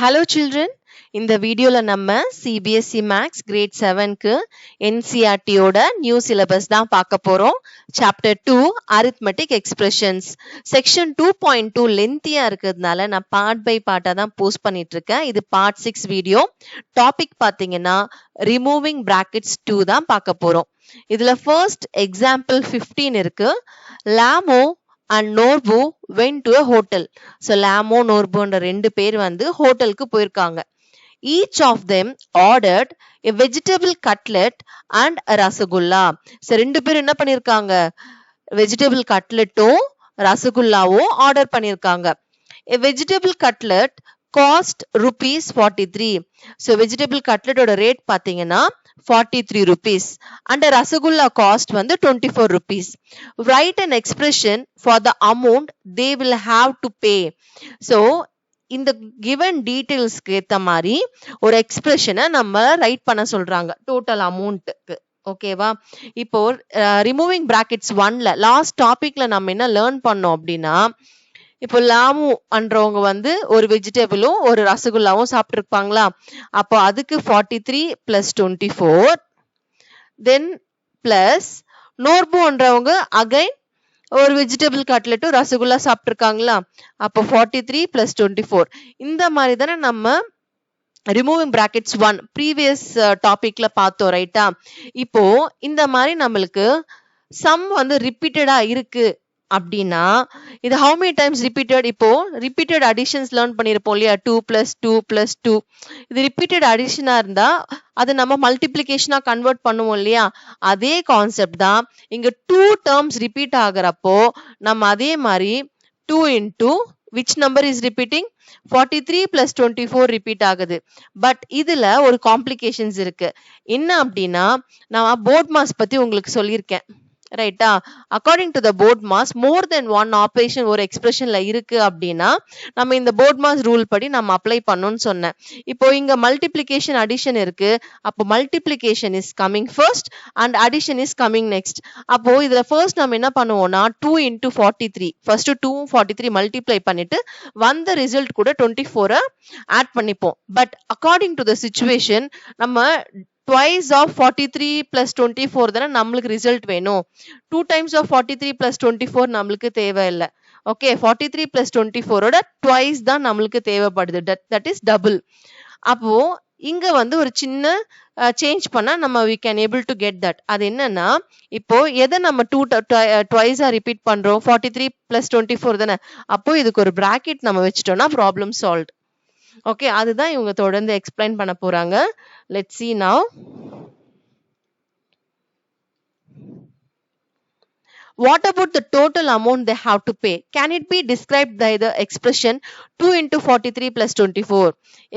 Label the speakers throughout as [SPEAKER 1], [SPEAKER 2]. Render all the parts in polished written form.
[SPEAKER 1] Hello children, இந்த வீடியோல நம்ம CBSE Maths grade 7க்கு NCERT ஓட நியூ சிலபஸ் தான் பார்க்க போறோம். Chapter 2 Arithmetic Expressions. Section 2.2 லென்த்தியா இருக்கிறதுனால நான் பார்ட் பை பார்ட்டா தான் போஸ்ட் பண்ணிட்டு இருக்கேன். இது பார்ட் 6 வீடியோ. டாபிக் பாத்தீங்கன்னா ரிமூவிங் brackets 2 தான் பார்க்க போறோம். இதுல first example 15 இருக்கு. Lamo and Norbu went to a hotel. So Lamo, Norbu என்ற ரெண்டு பேர் வந்து ஹோட்டலுக்கு போயிருக்காங்க. Each of them ordered a vegetable cutlet and a rasgulla. So ரெண்டு பேர் என்ன பண்ணிருக்காங்க? vegetable cutletடும் ரசகுல்லாவும் ஆர்டர் பண்ணிருக்காங்க. A vegetable cutlet cost rupees 43. So vegetable cutlet ஓட ரேட் பாத்தீங்கன்னா 43 rupees and a rasgulla cost வந்து 24 rupees. Write an expression for the amount they will have to pay. So இந்த given detailsக்கு ஏத்த மாதிரி ஒரு எக்ஸ்பிரஷனை நம்ம ரைட் பண்ண சொல்றாங்க டோட்டல் அமௌண்ட்டுக்கு. ஓகேவா? இப்போ ரிமூவிங் பிராக்கெட்ஸ் 1ல லாஸ்ட் டாபிக்ல நம்ம என்ன லேர்ன் பண்ணோம் அப்படின்னா, இப்போ லாமு அன்றவங்க வந்து ஒரு வெஜிடபிளும் ஒரு ரசகுல்லாவும் சாப்பிட்டு இருப்பாங்களா, அப்போ அதுக்கு 43 பிளஸ் 24 தென் பிளஸ் நோர்பு அன்றவங்க அகைன் ஒரு வெஜிடபிள் கட்லெட்டும் ரசகுல்லா சாப்பிட்டு இருக்காங்களா, அப்போ 43 பிளஸ் 24. இந்த மாதிரி தானே நம்ம ரிமூவிங் பிராக்கெட்ஸ் 1 ப்ரீவியஸ் டாபிக்ல பார்த்தோம், ரைட்டா? இப்போ இந்த மாதிரி நம்மளுக்கு சம் வந்து ரிப்பீட்டடா இருக்கு அப்படின்னா இது how many times repeated? இப்போ repeated additions learn பண்ணிருப்போம் இல்லையா, 2 plus 2 plus 2. இது repeated addition இருந்தா அது நம்ம மல்டிப்ளிகேஷனா கன்வெர்ட் பண்ணுவோம் இல்லையா, அதே கான்செப்ட் தான் இங்க 2 terms repeat ஆகுறப்போ நம்ம அதே மாதிரி 2 into which number is repeating? 43 plus 24 repeat ஆகுது. பட் இதுல ஒரு காம்ப்ளிகேஷன்ஸ் இருக்கு. என்ன அப்படின்னா, நான் போர்ட் மாஸ் பத்தி உங்களுக்கு சொல்லியிருக்கேன், ரைட்டா? According to the BODMAS more than one operation ஒரு எக்ஸ்பிரஷன்ல இருக்கு அப்படின்னா நம்ம இந்த போர்ட் மாஸ் ரூல் படி நம்ம அப்ளை பண்ணணும்னு சொன்னேன். இப்போ இங்க மல்டிப்ளிகேஷன் அடிஷன் இருக்கு, அப்போ multiplication is coming first and addition is coming next. அப்போ இதுல ஃபர்ஸ்ட் நம்ம என்ன பண்ணுவோம்னா 2 into 43 ஃபர்ஸ்ட் 2 43 மல்டிப்ளை பண்ணிட்டு வந்த ரிசல்ட் கூட 24 ஆட் பண்ணிப்போம். But according to the situation நம்ம twice of 43 plus 24 தானே நம்மளுக்கு ரிசல்ட் வேணும். 2 times of 43 plus 24 நம்மளுக்கு தேவையில்லை. ஓகே, 43 plus 24 ஓட twice தான் நம்மளுக்கு தேவைப்படுது, that is double. அப்போ இங்க வந்து ஒரு சின்ன சேஞ்ச் பண்ணா நம்ம we can able to get that. அது என்னன்னா, இப்போ எதை நம்ம twice ரிப்பீட் பண்றோம், 43 plus 24 தானே, அப்போ இதுக்கு ஒரு பிராக்கெட் நம்ம வச்சிட்டோம்னா ப்ராப்ளம் சால்வ். ஓகே, அதுதான் இவங்க தொடர்ந்து எக்ஸ்பிளைன் பண்ண போறாங்க. Let's see now. What about the total amount they have to pay? Can it be described by the expression 2 into 43 plus 24?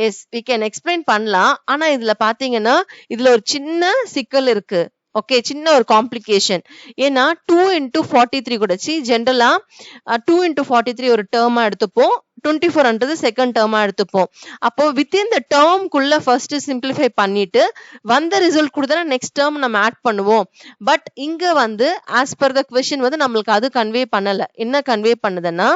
[SPEAKER 1] Yes, we can explain பண்ணலாம். ஆனா இதுல பாத்தீங்கன்னா இதுல ஒரு சின்ன சிக்கல் இருக்கு. ஓகே, சின்ன ஒரு காம்ப்ளிகேஷன். ஏன்னா 2 into 43 கூட ஜென்ரலா 2 into 43 ஒரு டேர்மா எடுத்துப்போம், 24ன்றது செகண்ட் டேர்மா எடுத்துப்போம். அப்போ வித்தின் த டேர்ம்குள்ள ஃபர்ஸ்ட் சிம்பிளிஃபை பண்ணிட்டு வந்த ரிசல்ட் கூட தான் நெக்ஸ்ட் டேர்ம் நம்ம ஆட் பண்ணுவோம். பட் இங்க வந்து ஆஸ் பர் த क्वेश्चन வந்து நம்மளுக்கு அது கன்வே பண்ணல. என்ன கன்வே பண்ணுதுன்னா,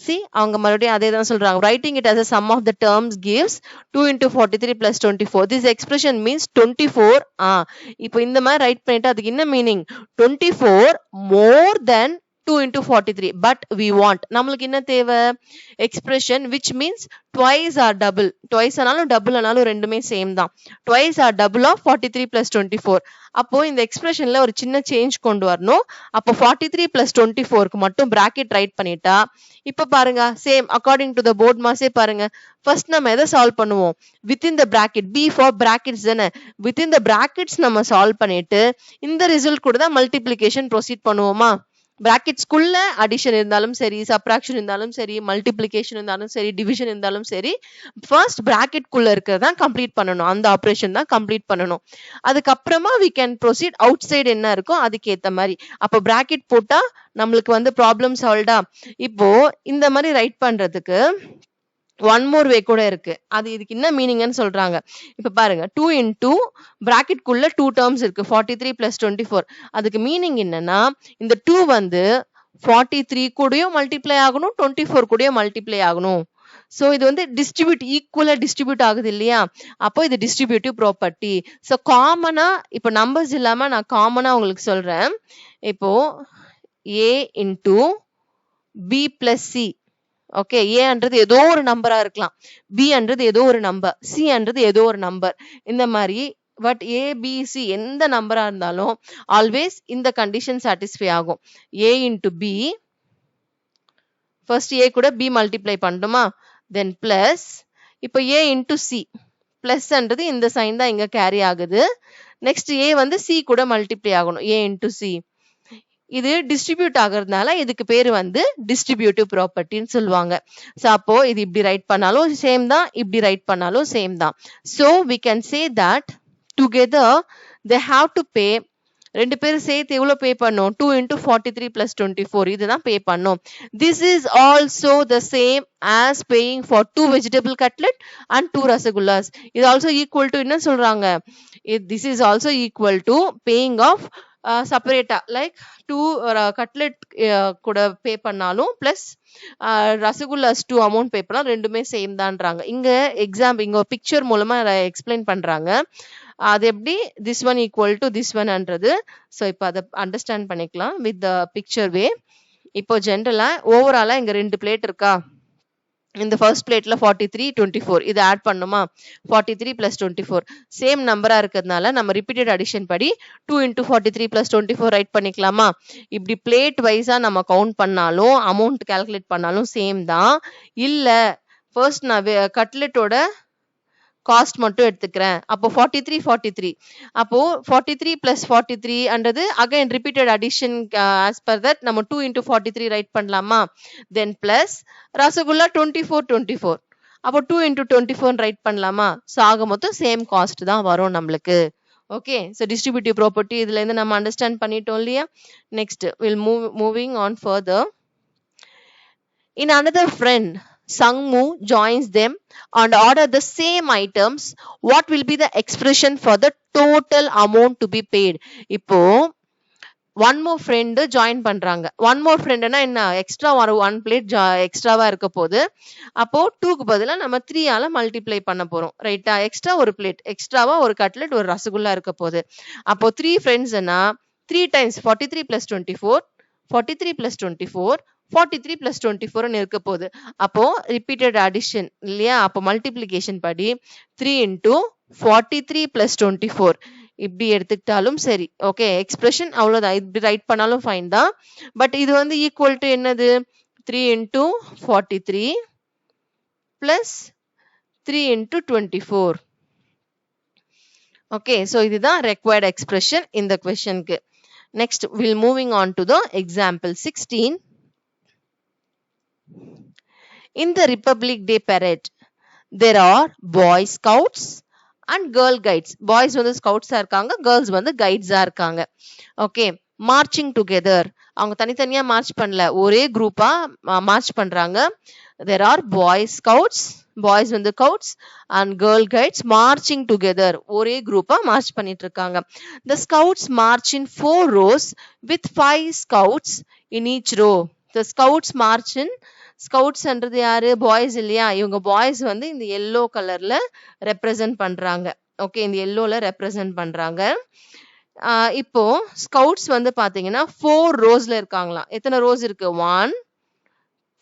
[SPEAKER 1] see அவங்க மறுபடியும் அதே தான் சொல்றாங்க, writing it as a sum of the terms gives 2 into 43 plus 24. This expression means 24. இப்போ இந்த மாதிரி ரைட் பண்ணிட்டு அதுக்கு என்ன meaning, 24 more than 2 into 43. but we want, நம்மளுக்கு என்ன தேவை, expression which means twice or double. twice ஆனாலும் double ஆனாலும் ரெண்டுமே சேம் தான். twice or double of 43 plus 24. அப்போ இந்த எக்ஸ்பிரஷன்ல ஒரு சின்ன சேஞ்ச் கொண்டு வரணும். அப்போ 43 plus 24க்கு மட்டும் பிராக்கெட் ரைட் பண்ணிட்டா இப்ப பாருங்க same according to the BODMAS பாருங்க. ஃபர்ஸ்ட் நம்ம எதை சால்வ் பண்ணுவோம், within the bracket, B for brackets தானே, வித்தின் த பிராக்கெட்ஸ் நம்ம சால்வ் பண்ணிட்டு இந்த ரிசல்ட் கூட தான் மல்டிப்ளிகேஷன் ப்ரொசீட் பண்ணுவோமா. பிராக்கெட்ஸ்குள்ள அடிஷன் இருந்தாலும் சரி, சப்ராக்ஷன் இருந்தாலும் சரி, மல்டிப்ளிகேஷன் இருந்தாலும் சரி, டிவிஷன் இருந்தாலும் சரி, ஃபர்ஸ்ட் பிராக்கெட் குள்ள இருக்கிறதா கம்ப்ளீட் பண்ணணும், அந்த ஆபரேஷன் தான் கம்ப்ளீட் பண்ணணும். அதுக்கப்புறமா we can proceed out side என்ன இருக்கோ அதுக்கு ஏத்த மாதிரி. அப்போ பிராக்கெட் போட்டா நம்மளுக்கு வந்து ப்ராப்ளம் சால்வ்டா. இப்போ இந்த மாதிரி ரைட் பண்றதுக்கு ஒன் மோர் வே கூட இருக்கு. அது இதுக்கு என்ன மீனிங்னு சொல்றாங்க. இப்ப பாருங்க, 2 into பிராக்கெட் குள்ள 2 டேர்ம்ஸ் இருக்கு, 43 plus 24. அதுக்கு மீனிங் என்னன்னா, இந்த 2 வந்து 43 கூடயும் மல்டிப்ளை ஆகணும், 24 கூடயும் மல்டிப்ளை ஆகணும். ஸோ இது வந்து ஈக்குவலா டிஸ்ட்ரிபியூட் ஆகுது இல்லையா? அப்போ இது டிஸ்ட்ரிபியூட்டிவ் ப்ராப்பர்ட்டி. ஸோ காமனா இப்போ நம்பர்ஸ் இல்லாம நான் காமனா உங்களுக்கு சொல்றேன். இப்போ A into B plus C. Okay, ஏன்றது ஏதோ ஒரு நம்பரா இருக்கலாம், பி அன்றது ஏதோ ஒரு நம்பர், சி அன்றது ஏதோ ஒரு நம்பர், இந்த மாதிரி. பட் ஏபிசி எந்த நம்பரா இருந்தாலும் ஆல்வேஸ் இந்த கண்டிஷன் சாட்டிஸ்ஃபை ஆகும். ஏ இன்டு பி, ஃபர்ஸ்ட் ஏ கூட பி மல்டிப்ளை பண்ணணுமா, தென் பிளஸ் இப்போ ஏ இன்டு சி, பிளஸ் அன்றது இந்த சைன் தான் இங்க கேரி ஆகுது. நெக்ஸ்ட் ஏ வந்து சி கூட மல்டிப்ளை ஆகணும், ஏ இன்டு சி. இது டிஸ்ட்ரிபியூட் ஆகிறதுனால இதுக்கு பேரு வந்து டிஸ்ட்ரிபியூட்டிவ் ப்ராப்பர்ட்டின்னு சொல்லுவாங்க. ஸோ அப்போ இது இப்படி ரைட் பண்ணாலும் சேம் தான், இப்படி ரைட் பண்ணாலும் சேம் தான். So we can say that together they have to pay, ரெண்டு பேரும் சேர்த்து எவ்வளவு பே பண்ணும், 2 into 43 plus 24 இதுதான் பே பண்ணும். This is also the same as paying for 2 vegetable cutlet and 2 rasagullas. இது also equal to என்ன சொல்றாங்க, this is also equal to paying of செப்பரேட்டா லைக் 2 கட்லெட் கூட பே பண்ணாலும் பிளஸ் ரசகுல்லாஸ் 2 அமௌண்ட் பே பண்ணாலும் ரெண்டுமே சேம் தான்றாங்க. இங்க இங்க பிக்சர் மூலமா எக்ஸ்பிளைன் பண்றாங்க. அது எப்படி this one equal to this ஒன்ன்றது. ஸோ இப்போ அதை அண்டர்ஸ்டாண்ட் பண்ணிக்கலாம் வித் த பிக்சர் வே. இப்போ ஜென்ரலா ஓவராலா இங்க 2 பிளேட் இருக்கா, இந்த ஃபர்ஸ்ட் பிளேட்ல 43 24 இது ஆட் பண்ணுமா, 43 plus 24 சேம் நம்பரா இருக்கிறதுனால நம்ம ரிப்பீட்டட் அடிஷன் படி 2 into 43 plus 24 ரைட் பண்ணிக்கலாமா. இப்படி பிளேட் வைஸா நம்ம கவுண்ட் பண்ணாலும் அமௌண்ட் கால்குலேட் பண்ணாலும் சேம் தான். இல்ல ஃபர்ஸ்ட் நான் கட்லெட்டோட காஸ்ட் மட்டும் எடுத்துக்கிறேன், அப்போ 43 43, அப்போ 43 plus 43 அன்றது again repeated addition as per that நம்ம 2 into 43 ரைட் பண்ணலாமா. தென் பிளஸ் ரசகுல்லா 24 24, அப்போ 2 into 24 ரைட் பண்ணலாமா. ஸோ ஆக மொத்தம் சேம் காஸ்ட் தான் வரும் நம்மளுக்கு. ஓகே, ஸோ டிஸ்ட்ரிபியூட்டிவ் ப்ராப்பர்ட்டி இதுல இருந்து நம்ம அண்டர்ஸ்டாண்ட் பண்ணிட்டோம் இல்லையா. Next will moving on further. In another friend, Sangmu joins them and order the same items. What will be the expression for the total amount to be paid? இப்போ one more friend join பண்றாங்க. One more ஃப்ரெண்டுனா என்ன, extra ஒரு 1 plate எக்ஸ்ட்ராவா இருக்க போது. அப்போ 2க்கு பதிலாக நம்ம 3ஆல மல்டிப்ளை பண்ண போறோம், ரைட்டா. எக்ஸ்ட்ரா ஒரு பிளேட், எக்ஸ்ட்ராவா ஒரு கட்லெட் ஒரு ரசகுல்லா இருக்க போது. அப்போ 3 ஃப்ரெண்ட்ஸ்னா 3 times 43 plus 24, 43 plus 24, 43 plus 24 இருக்க போகுது. அப்போ ரிப்பீட்டட் அடிஷன் இல்லையா, அப்போ மல்டிப்ளிகேஷன் படி 3 into 43 plus 24 இப்படி எடுத்துக்கிட்டாலும் சரி. ஓகே, எக்ஸ்பிரஷன் அவ்வளவுதான், இப்படி ரைட் பண்ணாலும் ஃபைன் தான். பட் இது வந்து ஈக்குவல் டு என்னது, 3 into 43 plus 3 into 24. Okay, so இதுதான் ரெக்வயர்ட் எக்ஸ்பிரஷன் இந்த கொஸ்டினுக்கு. Next will moving on to the example 16. In the Republic Day parade, there are Boy Scouts and Girl Guides. Boys வந்து ஸ்கவுட்ஸா இருக்காங்க, girls வந்து கைட்ஸா இருக்காங்க. ஓகே, மார்ச்சிங் டுகெதர், அவங்க தனித்தனியா March பண்ணல, ஒரே குரூப்பா மார்ச் பண்றாங்க. There are Boy Scouts, boys வந்து scouts and Girl Guides marching together, ஒரே குரூப்பா மார்ச் பண்ணிட்டு இருக்காங்க. The scouts march in 4 rows with 5 scouts in each row. The scouts march in, ஸ்கவுட்ஸ்ன்றது யாரு, பாய்ஸ் இல்லையா. இவங்க பாய்ஸ் வந்து இந்த எல்லோ கலர்ல ரெப்ரசன்ட் பண்றாங்க. ஓகே, இந்த எல்லோல ரெப்ரசன்ட் பண்றாங்க. இப்போ ஸ்கவுட்ஸ் வந்து பாத்தீங்கன்னா 4 ரோஸ்ல இருக்காங்களாம். எத்தனை ரோஸ் இருக்கு, 1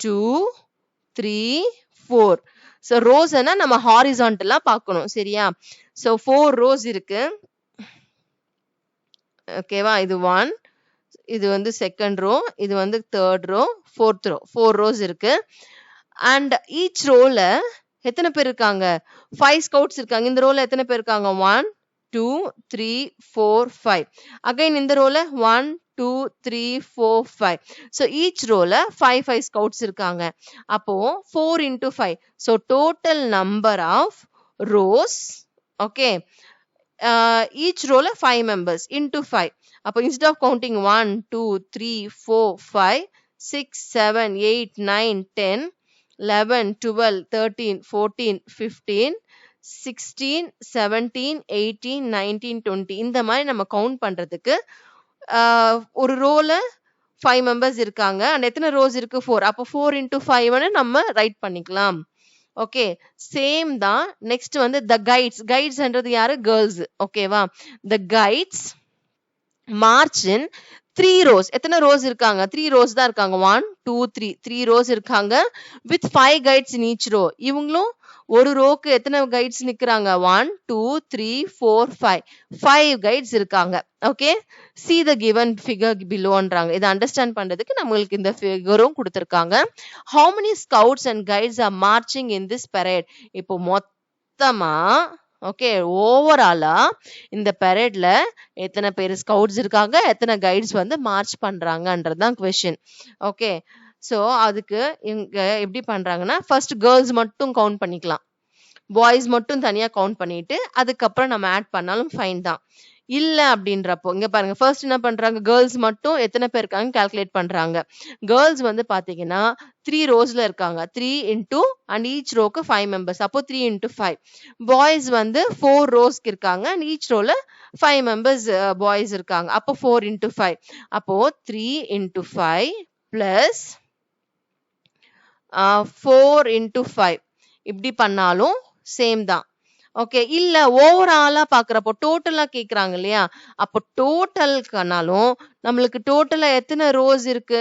[SPEAKER 1] 2 3 4. ஸோ ரோஸ்னா நம்ம ஹாரிசான்டலா பார்க்கணும், சரியா. ஸோ 4 ரோஸ் இருக்கு. ஓகேவா, இது 1, இது வந்து செகண்ட் ரோ, இது வந்து third row, fourth row, 4 rows இருக்கு. அண்ட் ஈச் ரோல எத்தனை பேர் இருக்காங்க, 5 ஸ்கவுட்ஸ் இருக்காங்க. இந்த ரோல எத்தனை பேர் இருக்காங்க, 1 2 3 4 5. அகைன் இந்த ரோல 1 2 3 4 5. ஸோ ஈச் ரோல 5 ஸ்கவுட்ஸ் இருக்காங்க. அப்போ 4 into 5, so total number of rows. Okay, each ரோல 5 members into 5. அப்போ instead of counting 1 2 3 4 5 6 7 8 9 10 11 12 13 14 15 16 17 18 19 20 இந்த மாதிரி நம்ம கவுண்ட் பண்றதுக்கு ஒரு ரோல 5 members இருக்காங்க. அண்ட் எத்தனை ரோஸ் இருக்கு, 4. அப்போ 4 into 5 நம்ம ரைட் பண்ணிக்கலாம். ஓகே சேம் தான். நெக்ஸ்ட் வந்து the கைட்ஸ்ன்றது யாரு? கேர்ள்ஸ். ஓகேவா? the guides march in 3 rows. எத்தனை ரோஸ் இருக்காங்க? 3 ரோஸ் தான் இருக்காங்க. 1 2 3 3 ரோஸ் இருக்காங்க with 5 guides in each row. இவங்களும் ஒரு ரோக்கு எத்தனை கைட்ஸ் நிக்கிறாங்க? 1 2 3 4 5 5 கைட்ஸ் இருக்காங்க. Okay see the given figure belowன்றாங்க. இதை அண்டர்ஸ்டாண்ட் பண்றதுக்கு நம்மளுக்கு இந்த ஃபிகரும் கொடுத்திருக்காங்க. how many scouts and guides are marching in this parade? இப்போ மொத்தமா ஓகே ஓவராலா இந்த பெரேட்ல எத்தனை பேர் ஸ்கவுட்ஸ் இருக்காங்க, எத்தனை கைட்ஸ் வந்து மார்ச் பண்றாங்கன்றதுதான் கொஸ்டின். ஓகே சோ அதுக்கு இங்க எப்படி பண்றாங்கன்னா ஃபர்ஸ்ட் கேர்ள்ஸ் மட்டும் கவுண்ட் பண்ணிக்கலாம், பாய்ஸ் மட்டும் தனியா கவுண்ட் பண்ணிட்டு அதுக்கப்புறம் நம்ம ஆட் பண்ணாலும் ஃபைன் தான். இல்ல அப்படின்றப்போ இங்க பாருங்க ஃபர்ஸ்ட் என்ன பண்றாங்க, கேர்ள்ஸ் மட்டும் எத்தனை பேர் இருக்காங்க கால்குலேட் பண்றாங்க. கேர்ள்ஸ் வந்து பாத்தீங்கன்னா 3 ரோஸ்ல இருக்காங்க, 3 into and each rohu 5 members, அப்போ 3 இன்டூ 5. பாய்ஸ் வந்து 4 ரோஸ்க்கு இருக்காங்க அண்ட் ஈச் ரோல 5 மெம்பர்ஸ் பாய்ஸ் இருக்காங்க, அப்போ 4 இன்டூ 5, அப்போ 3 இன்டூ 5 பிளஸ் 4 இன்டூ 5 இப்படி பண்ணாலும் சேம் தான். ஓகே இல்ல ஓவராலா பாக்குறப்போ டோட்டலா கேக்குறாங்க இல்லையா, அப்போ டோட்டல்கானாலும் நம்மளுக்கு டோட்டலா எத்தனை ரோஸ் இருக்கு,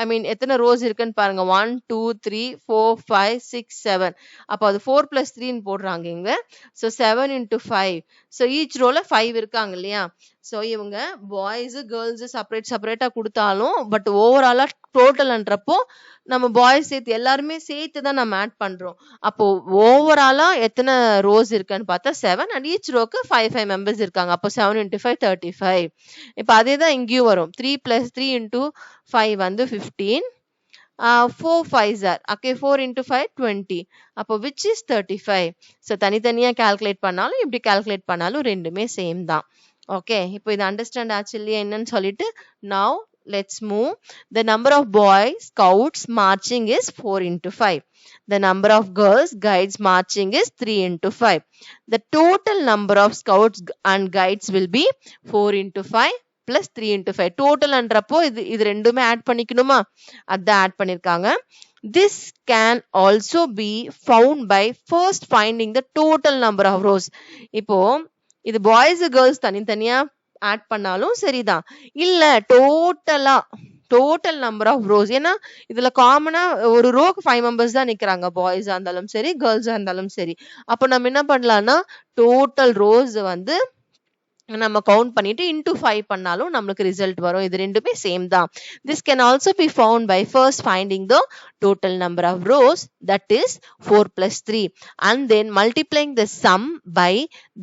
[SPEAKER 1] ஐ மீன் எத்தனை ரோஸ் இருக்குன்னு பாருங்க. 1 2 3 4 5 6 7, அப்போ அது 4 + 3 போடுறாங்க இங்க. ஸோ 7 இன்டூ 5, ஸோ ஈச் ரோல 5 இருக்காங்க இல்லையா. ஸோ இவங்க பாய்ஸ் கேர்ள்ஸ் செப்பரேட்டா கொடுத்தாலும் பட் ஓவராலா டோட்டல்ன்றப்போ நம்ம பாய்ஸ் சேர்த்து எல்லாருமே சேர்த்து தான் நம்ம ஆட் பண்றோம். அப்போ ஓவராலா எத்தனை ரோஸ் இருக்குன்னு பார்த்தா 7 அண்ட் ஈச் ரோக்கு 5 மெம்பர்ஸ் இருக்காங்க, அப்போ 7 இன்டூ 5 35. இப்போ அதே தான் இங்கேயும் வரும், 3 + 3 இன்டூ 5 வந்து 15, 4 5s are okay, 4 into 5 20, அப்போ which is 35. ஸோ தனித்தனியா கால்குலேட் பண்ணாலும் இப்படி கால்குலேட் பண்ணாலும் ரெண்டுமே சேம் தான். ஓகே இப்போ இது அண்டர்ஸ்டாண்ட் ஆச்சு இல்லையா என்னன்னு சொல்லிட்டு. now let's move. The number of boys scouts marching is 4 into 5. The number of girls guides marching is 3 into 5. The total number of scouts and guides will be 4 into 5 plus 3 into 5. total அன்றப்போ இது ரெண்டுமே add பண்ணிக்கணுமா, அதான் add பண்ணிருக்காங்க. This can also be found by first finding the total number of rows. இப்போ இது boys girls தனித்தனியா add பண்ணாலும் சரிதான், இல்ல டோட்டல் நம்பர் ஆஃப் ரோஸ், ஏன்னா இதுல காமனா ஒரு ரோக்கு 5 மெம்பர்ஸ் தான் நிக்கிறாங்க, பாய்ஸா இருந்தாலும் சரி கேர்ள்ஸா இருந்தாலும் சரி. அப்போ நம்ம என்ன பண்ணலாம்னா டோட்டல் ரோஸ் வந்து நம்ம கவுண்ட் பண்ணிட்டு இன்டூ 5 பண்ணாலும் நம்மளுக்கு ரிசல்ட் வரும். இது ரெண்டுமே சேம் தான். This can also be found by first finding the total number of rows, that is 4 + 3, and then multiplying the sum by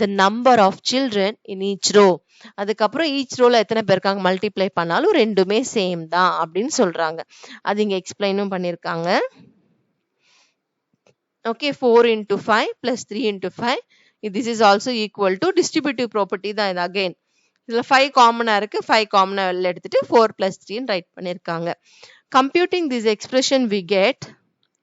[SPEAKER 1] the number of children in each row. அதுக்கப்புறம் each ரோல எத்தனை பேர் இருக்காங்க multiply பண்ணாலும் ரெண்டுமே same தான் அப்படின்னு சொல்றாங்க. அது இங்க எக்ஸ்பிளைனும் பண்ணிருக்காங்க. Okay 4 into 5 plus 3 into 5, this is also equal to distributive property தான் இது. again இதுல 5 காமனா இருக்கு, 5 காமனா வெளில எடுத்துட்டு 4 + 3 ன்னு ரைட் பண்ணிருக்காங்க. computing this expression we get